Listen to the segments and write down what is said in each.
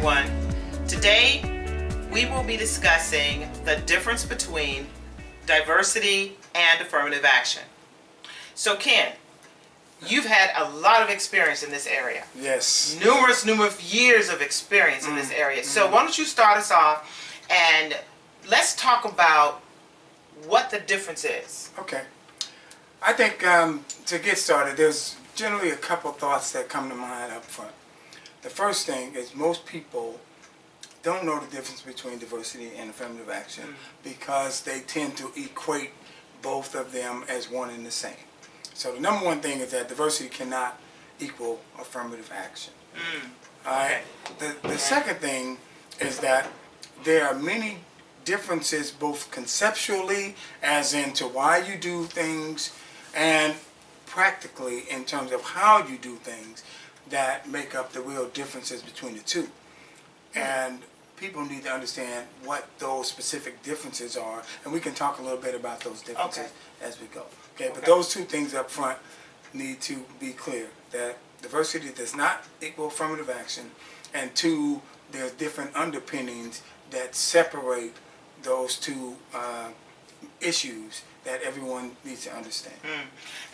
everyone. Today we will be discussing the difference between diversity and affirmative action. So Ken, you've had a lot of experience in this area. Yes. Numerous years of experience in this area. So why don't you start us off and let's talk about what the difference is. Okay. I think to get started, there's generally a couple thoughts that come to mind up front. The first thing is most people don't know the difference between diversity and affirmative action because they tend to equate both of them as one and the same. So the number one thing is that diversity cannot equal affirmative action. All right. The second thing is that there are many differences both conceptually, as into why you do things, and practically in terms of how you do things, that make up the real differences between the two. And people need to understand what those specific differences are, and we can talk a little bit about those differences as we go. Okay, but those two things up front need to be clear, that diversity does not equal affirmative action, and two, there's different underpinnings that separate those two issues that everyone needs to understand.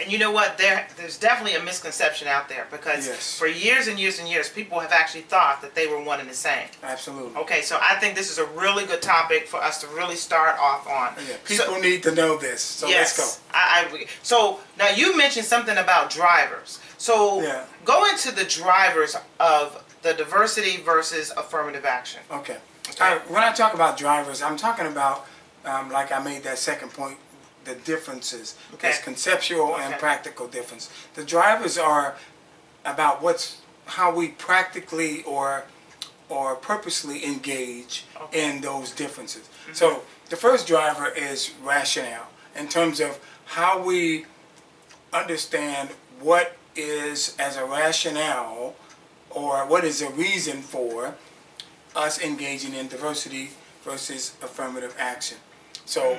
And you know what? There's definitely a misconception out there because for years and years and years, people have actually thought that they were one and the same. Absolutely. Okay, so I think this is a really good topic for us to really start off on. Yeah, people need to know this, so let's go. I agree. So now you mentioned something about drivers. So go into the drivers of the diversity versus affirmative action. Okay. When I talk about drivers, I'm talking about, like I made that second point, the differences. There's conceptual and practical difference. The drivers are about how we practically or purposely engage in those differences. So the first driver is rationale, in terms of how we understand what is as a rationale or what is a reason for us engaging in diversity versus affirmative action. So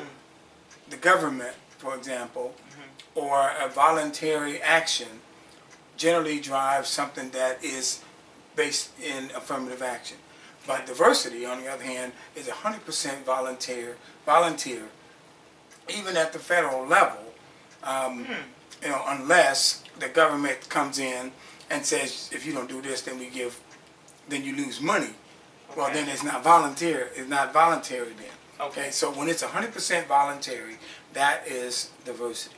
the government, for example, or a voluntary action generally drives something that is based in affirmative action. But diversity, on the other hand, is 100% volunteer, even at the federal level, unless the government comes in and says, if you don't do this, then you lose money. Well, then it's not voluntary. It's not voluntary then. Okay, so when it's 100% voluntary, that is diversity.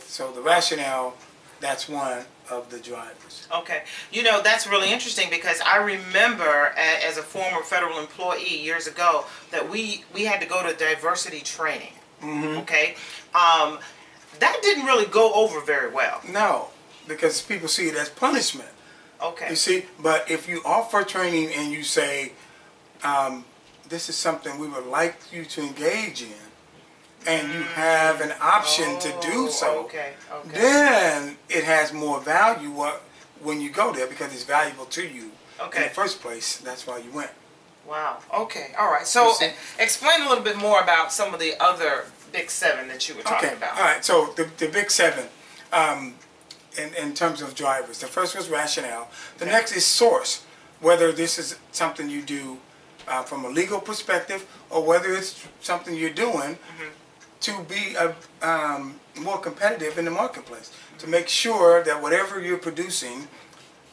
So the rationale, that's one of the drivers. Okay, that's really interesting because I remember as a former federal employee years ago that we had to go to diversity training. Okay, that didn't really go over very well. No, because people see it as punishment. Okay. You see, but if you offer training and you say, this is something we would like you to engage in, and you have an option to do so, then it has more value when you go there because it's valuable to you in the first place. That's why you went. Wow. Okay. All right. So explain a little bit more about some of the other big seven that you were talking about. All right. So the big seven. In terms of drivers. The first was rationale. The next is source, whether this is something you do from a legal perspective or whether it's something you're doing to be more competitive in the marketplace, to make sure that whatever you're producing,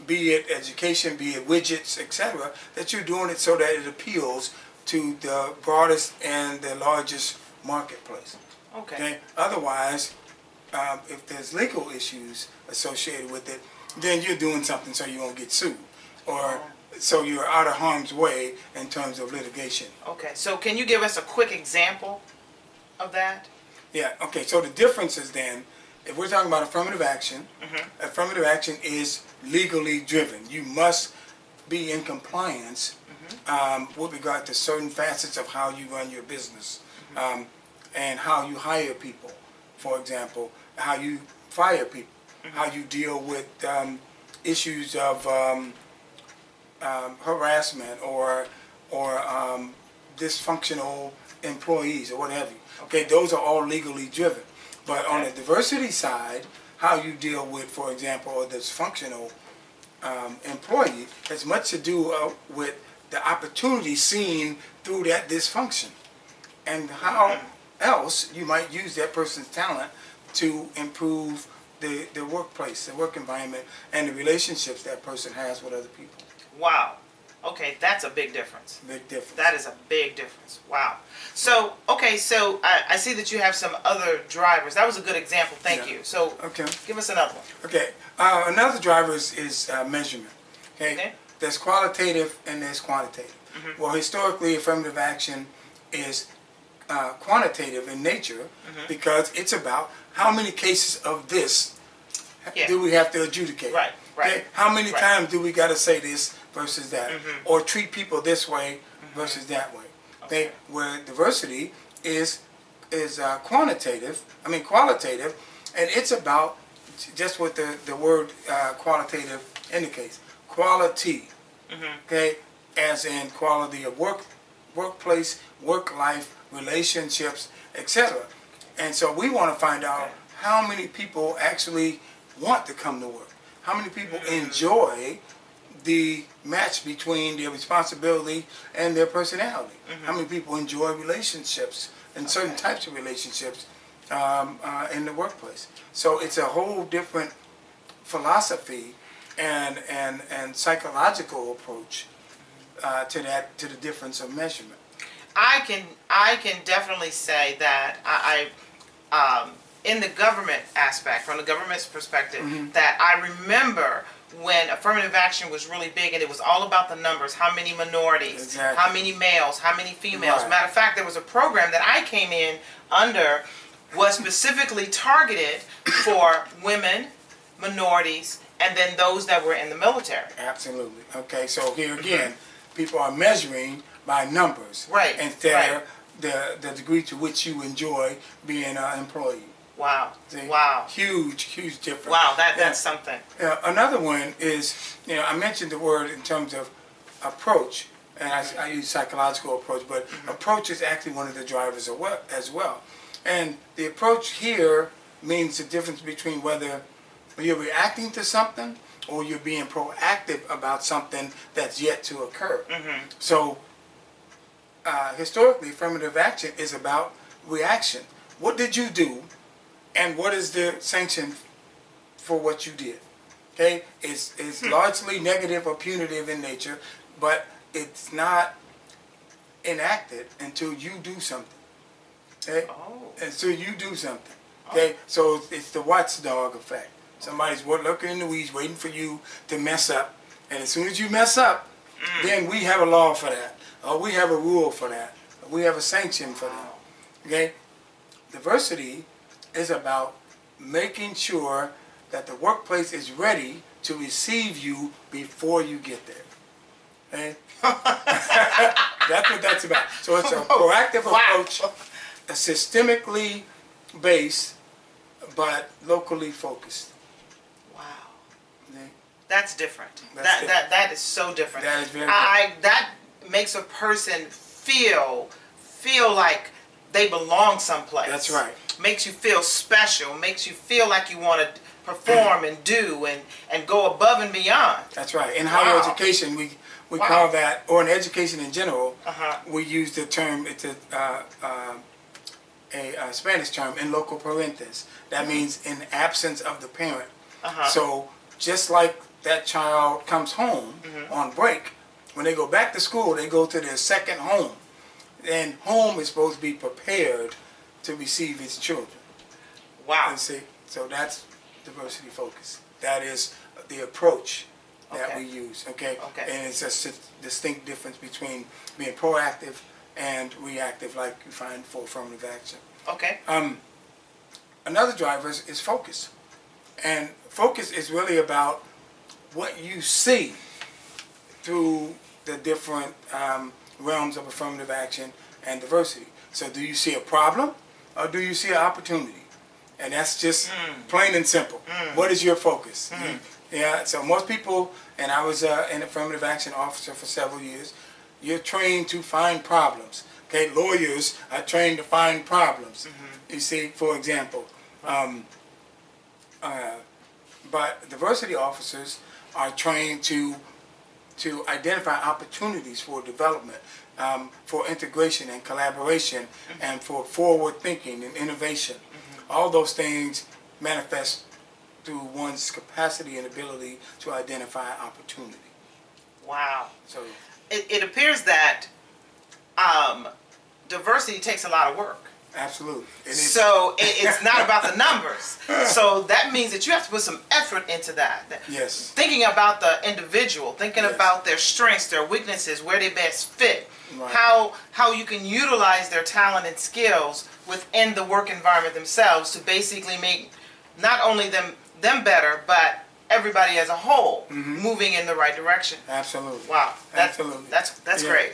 be it education, be it widgets, etc., that you're doing it so that it appeals to the broadest and the largest marketplace. Okay? Otherwise, if there's legal issues associated with it, then you're doing something so you won't get sued, or so you're out of harm's way in terms of litigation. Okay, so can you give us a quick example of that? Yeah, okay, so the difference is then, if we're talking about affirmative action, affirmative action is legally driven. You must be in compliance with regard to certain facets of how you run your business and how you hire people. For example, how you fire people, how you deal with issues of harassment or dysfunctional employees or what have you. Okay, those are all legally driven. But on the diversity side, how you deal with, for example, a dysfunctional employee has much to do with the opportunity seen through that dysfunction, and how else you might use that person's talent to improve the workplace, the work environment, and the relationships that person has with other people. Wow. Okay, that's a big difference. Big difference. That is a big difference. Wow. So, okay, so I see that you have some other drivers. That was a good example. Thank you. So, okay, give us another one. Okay, another driver is measurement. Okay. There's qualitative and there's quantitative. Well, historically, affirmative action is quantitative in nature because it's about how many cases of this do we have to adjudicate. Right, right. Okay? How many times do we got to say this versus that, or treat people this way versus that way? Okay. Where diversity is qualitative, and it's about just what the word qualitative indicates. Quality, okay, as in quality of workplace, work life, relationships, etc. And so we want to find out how many people actually want to come to work. How many people enjoy the match between their responsibility and their personality? How many people enjoy relationships and certain types of relationships in the workplace? So it's a whole different philosophy and psychological approach to the difference of measurement. I can definitely say that in the government aspect, from the government's perspective, that I remember when affirmative action was really big, and it was all about the numbers, how many minorities, how many males, how many females. Matter of fact, there was a program that I came in under was specifically targeted for women, minorities, and then those that were in the military. Absolutely. Okay, so here again, people are measuring by numbers, instead of the degree to which you enjoy being an employee. Wow. See? Wow. Huge difference. Wow, that's something. Another one is, I mentioned the word in terms of approach, and I use psychological approach, but approach is actually one of the drivers as well. And the approach here means the difference between whether you're reacting to something or you're being proactive about something that's yet to occur. So historically, affirmative action is about reaction. What did you do, and what is the sanction for what you did? Okay, it's largely negative or punitive in nature, but it's not enacted until you do something. Okay, until you do something. Okay, so it's the watchdog effect. Somebody's looking in the weeds, waiting for you to mess up, and as soon as you mess up, then we have a law for that, or we have a rule for that, or we have a sanction for that. Okay, diversity is about making sure that the workplace is ready to receive you before you get there. Okay? That's what that's about. So it's a proactive approach, a systemically based, but locally focused. Wow. Okay? That's different. That's that is so different. That is very different. That makes a person feel like they belong someplace. That's right. Makes you feel special. Makes you feel like you want to perform and do and go above and beyond. That's right. In higher education, we call that, or in education in general, we use the term, it's a Spanish term, in loco parentis. That means in absence of the parent. So just like that child comes home on break, when they go back to school, they go to their second home. And home is supposed to be prepared to receive its children. Wow. And see, so that's diversity focus. That is the approach that we use. Okay. And it's a distinct difference between being proactive and reactive, like you find for affirmative action. Okay. Another driver is focus, and focus is really about what you see through the different realms of affirmative action and diversity. So do you see a problem, or do you see an opportunity? And that's just plain and simple. What is your focus? Yeah, so most people, and I was an affirmative action officer for several years, you're trained to find problems. Okay, lawyers are trained to find problems. You see, for example, but diversity officers are trained to identify opportunities for development, for integration and collaboration, and for forward thinking and innovation. All those things manifest through one's capacity and ability to identify opportunity. Wow. So It appears that diversity takes a lot of work. absolutely. So it's not about the numbers. So that means that you have to put some effort into that. Yes. Thinking about the individual, thinking Yes. about their strengths, their weaknesses, where they best fit, Right. how you can utilize their talent and skills within the work environment themselves to basically make not only them better, but everybody as a whole moving in the right direction. Absolutely. Wow. Absolutely. That's Yeah. great.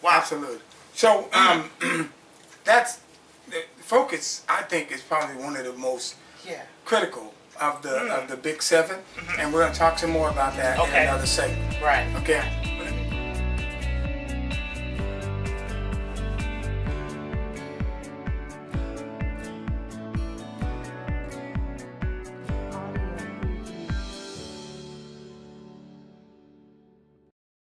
Wow. Absolutely. So that's the focus. I think is probably one of the most Yeah. critical of the big seven, and we're going to talk some more about that Okay. in another segment. Right. Okay.